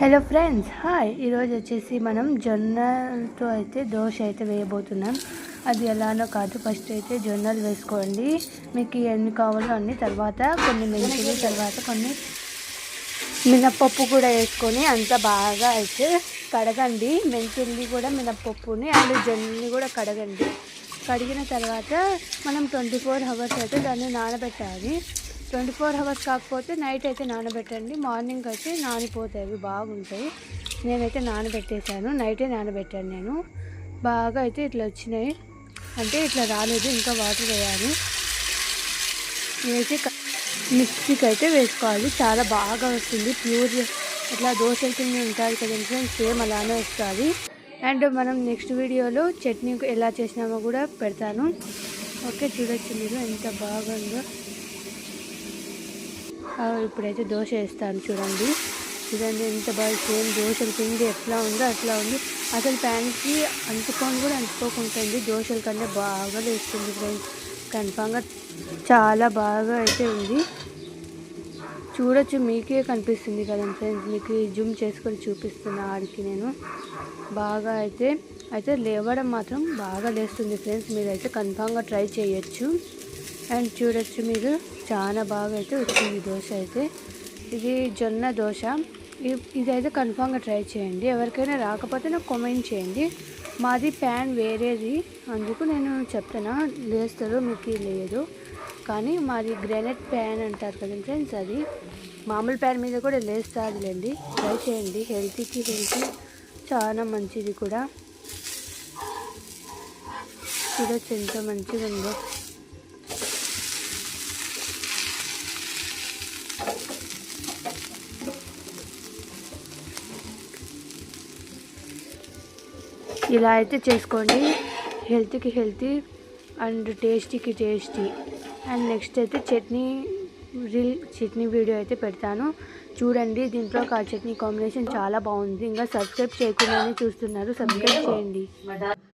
Hello friends, hi. ఈరోజు వచ్చేసి మనం జొన్నలతో అయితే దోశ అయితే వేయబోతున్నాం. అది ఎలానో కాదు, ఫస్ట్ అయితే జొన్నలు వేసుకోండి. మీకు ఎన్ని కావాలో అన్ని, తర్వాత కొన్ని మెంతులు, తర్వాత కొన్ని మినప్పప్పు కూడా వేసుకొని అంత బాగా అయితే కడగండి. మెంతుల్ని కూడా, మినప్పప్పుని అండ్ జొన్నని కూడా కడగండి. కడిగిన తర్వాత మనం 24 hours అయితే దాన్ని నానబెట్టాలి. 24 hours కాకపోతే నైట్ అయితే నానబెట్టండి. మార్నింగ్ అయితే నానిపోతాయి, అవి బాగుంటాయి. నేనైతే నానబెట్టేశాను, నైటే నానబెట్టాను నేను. బాగా అయితే ఇట్లా వచ్చినాయి, అంటే ఇట్లా రాలేదు, ఇంకా వాటర్ వేయాలి. వేసి మిక్సీకి అయితే వేసుకోవాలి. చాలా బాగా వస్తుంది, ప్యూర్ ఇట్లా దోశల కింద ఉంటుంది కదండి, సేమ్ అలానే వస్తుంది. అండ్ మనం నెక్స్ట్ వీడియోలో చట్నీ ఎలా చేసినామో కూడా పెడతాను. ఓకే, చూడొచ్చు మీరు ఎంత బాగుందో. ఇప్పుడైతే దోశ వేస్తాను, చూడండి ఎంత బాగా సేమ్ దోశల పిండి ఎట్లా ఉందో అట్లా ఉంది. అసలు ప్యాన్కి అంటుకొని కూడా అంటుకోకుంటుంది, దోశల కన్నా బాగా వేస్తుంది ఫ్రెండ్స్. కన్ఫామ్గా చాలా బాగా అయితే ఉంది, చూడొచ్చు, మీకే కనిపిస్తుంది కదా ఫ్రెండ్స్. మీకు జూమ్ చేసుకొని చూపిస్తున్నా ఆడికి నేను. బాగా అయితే లేవడం మాత్రం బాగా లేస్తుంది ఫ్రెండ్స్. మీరైతే కన్ఫామ్గా ట్రై చేయొచ్చు. అండ్ చూడొచ్చు మీరు, చాలా బాగా అయితే వచ్చింది దోశ అయితే. ఇది జొన్న దోశ. ఇదైతే కన్ఫామ్గా ట్రై చేయండి. ఎవరికైనా రాకపోతే నాకు కామెంట్ చేయండి. మాది ప్యాన్ వేరేది, అందుకు నేను చెప్తాను, లేస్తారో మీకు లేదు. కానీ మాది గ్రానైట్ ప్యాన్ అంటారు కదా ఫ్రెండ్స్, అది మామూలు ప్యాన్ మీద కూడా లేస్తాదిలేండి. ట్రై చేయండి, హెల్తీ చాలా మంచిది కూడా. చూడొచ్చు ఎంత మంచిగా ఉందో. ఇలా అయితే చేసుకోండి, హెల్తీకి హెల్తీ అండ్ టేస్టీకి టేస్టీ. అండ్ నెక్స్ట్ అయితే చట్నీ వీడియో అయితే పెడతాను, చూడండి. దీంట్లో ఆ చట్నీ కాంబినేషన్ చాలా బాగుంది. ఇంకా సబ్స్క్రైబ్ చేయకుండానే చూస్తున్నారు, సబ్స్క్రైబ్ చేయండి.